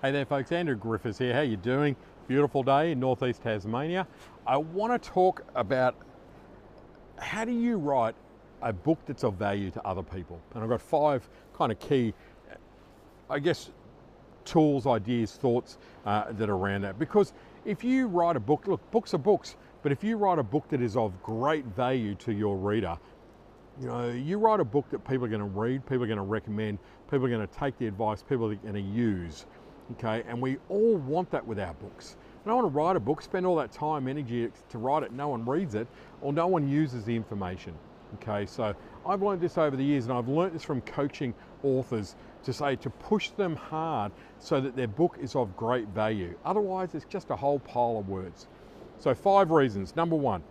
Hey there folks, Andrew Griffiths here. How you doing? Beautiful day in northeast Tasmania. I want to talk about how do you write a book that's of value to other people. And I've got 5 kind of key, I guess, tools, ideas, thoughts that are around that. Because if you write a book, look, books are books, but if you write a book that is of great value to your reader, you know, you write a book that people are going to read, people are going to recommend, people are going to take the advice, people are going to use. Okay, and we all want that with our books. I don't want to write a book, spend all that time, energy to write it, no one reads it, or no one uses the information. Okay, so I've learned this over the years, and I've learned this from coaching authors to say to push them hard so that their book is of great value. Otherwise, it's just a whole pile of words. So 5 reasons. Number 1,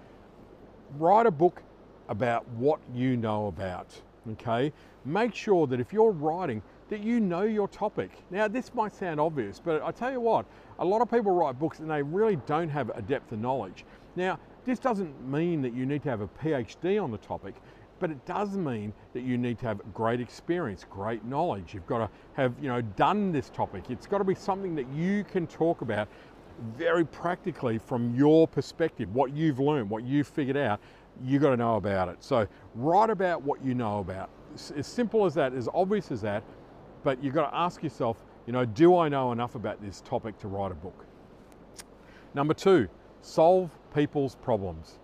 write a book about what you know about. Okay, make sure that if you're writing, that you know your topic. Now, this might sound obvious, but I tell you what, a lot of people write books and they really don't have a depth of knowledge. Now, this doesn't mean that you need to have a PhD on the topic, but it does mean that you need to have great experience, great knowledge. You've got to have, done this topic. It's got to be something that you can talk about very practically from your perspective, what you've learned, what you've figured out. You got to know about it. So write about what you know about. It's as simple as that, as obvious as that. But you've got to ask yourself, do I know enough about this topic to write a book? Number 2, solve people's problems.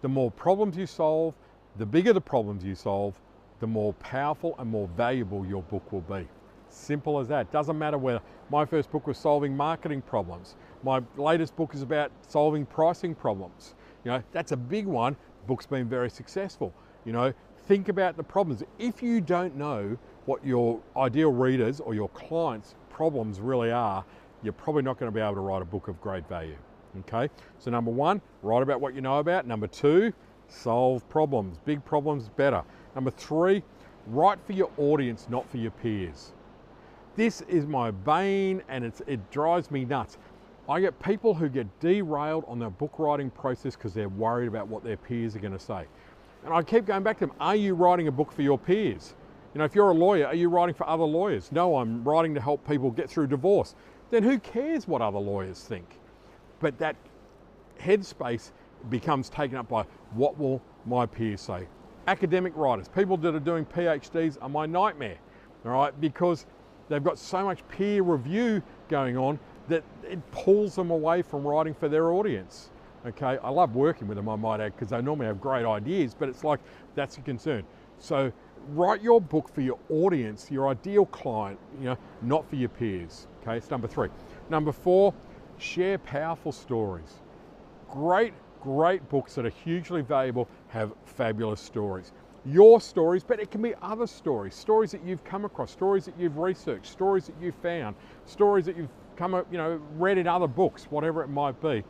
The more problems you solve, the bigger the problems you solve, the more powerful and more valuable your book will be. Simple as that. Doesn't matter whether my first book was solving marketing problems. My latest book is about solving pricing problems. That's a big one. The book's been very successful. Think about the problems. If you don't know what your ideal readers or your clients' problems really are, you're probably not going to be able to write a book of great value. Okay, so number 1, write about what you know about. Number 2, solve problems. Big problems, better. Number 3, write for your audience, not for your peers. This is my bane, and it drives me nuts. I get people who get derailed on their book writing process because they're worried about what their peers are going to say. And I keep going back to them, are you writing a book for your peers? If you're a lawyer, are you writing for other lawyers? No, I'm writing to help people get through divorce. Then who cares what other lawyers think? But that headspace becomes taken up by what will my peers say. Academic writers, people that are doing PhDs are my nightmare, all right? Because they've got so much peer review going on that it pulls them away from writing for their audience. Okay, I love working with them, I might add, because they normally have great ideas, but it's like, that's a concern. So write your book for your audience, your ideal client, not for your peers. Okay, it's number 3. Number 4, share powerful stories. Great books that are hugely valuable have fabulous stories. Your stories, but it can be other stories that you've come across, stories that you've researched, stories that you've found, stories that you've read in other books, whatever it might be.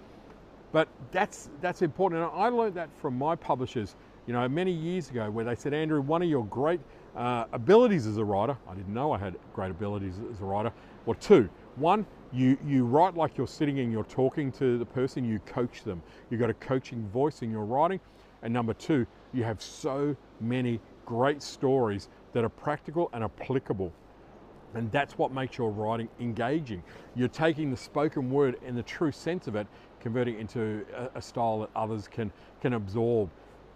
But that's important. And I learned that from my publishers, many years ago, where they said, Andrew, one of your great abilities as a writer, I didn't know I had great abilities as a writer, well, 2. 1, you write like you're sitting and you're talking to the person, you coach them. You've got a coaching voice in your writing. And number 2, you have so many great stories that are practical and applicable. And that's what makes your writing engaging. You're taking the spoken word in the true sense of it, converting it into a style that others can absorb.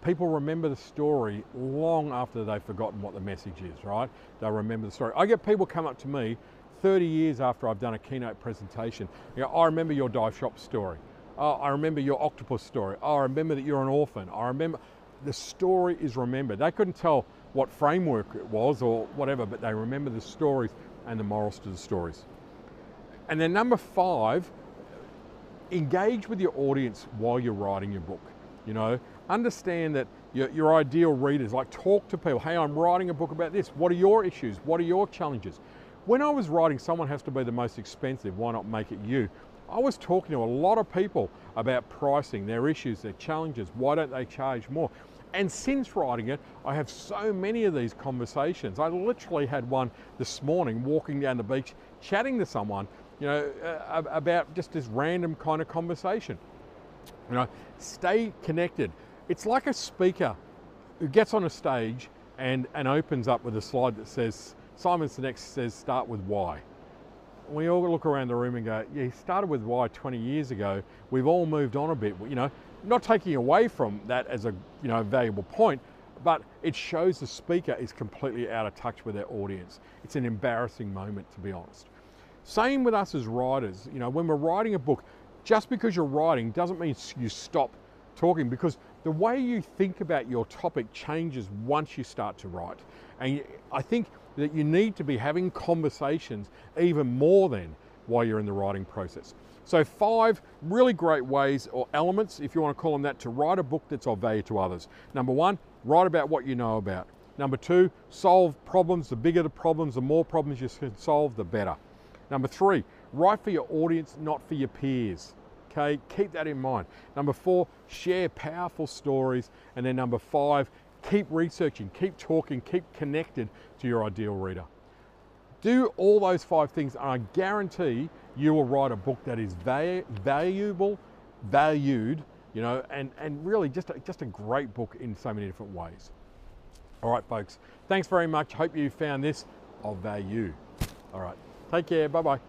People remember the story long after they've forgotten what the message is, right? They'll remember the story. I get people come up to me 30 years after I've done a keynote presentation. I remember your dive shop story. Oh, I remember your octopus story. Oh, I remember that you're an orphan. I remember. The story is remembered. They couldn't tell what framework it was or whatever, but they remember the stories and the morals to the stories. And then number 5, engage with your audience while you're writing your book. Understand that your ideal readers, like, talk to people. Hey, I'm writing a book about this. What are your issues? What are your challenges? When I was writing Someone Has to Be the Most Expensive, Why Not Make It You? I was talking to a lot of people about pricing, their issues, their challenges. Why don't they charge more? And since writing it, I have so many of these conversations. I literally had one this morning walking down the beach, chatting to someone, about just this random kind of conversation. Stay connected. It's like a speaker who gets on a stage and opens up with a slide that says, Simon Sinek says, start with why. we all look around the room and go, yeah, he started with why 20 years ago. We've all moved on a bit, you know, not taking away from that as a, you know, valuable point, but it shows the speaker is completely out of touch with their audience. It's an embarrassing moment, to be honest. Same with us as writers. You know, when we're writing a book, just because you're writing doesn't mean you stop talking, because the way you think about your topic changes once you start to write. And I think that you need to be having conversations even more than while you're in the writing process. So 5 really great ways or elements, if you want to call them that, to write a book that's of value to others. Number 1, write about what you know about. Number 2, solve problems. The bigger the problems, the more problems you can solve, the better. Number 3, write for your audience, not for your peers. Okay, keep that in mind. Number 4, share powerful stories. And then number 5, keep researching, keep talking, keep connected to your ideal reader. Do all those 5 things, and I guarantee you will write a book that is valued, you know, and really just a great book in so many different ways. All right, folks, thanks very much. Hope you found this of value. All right, take care. Bye-bye.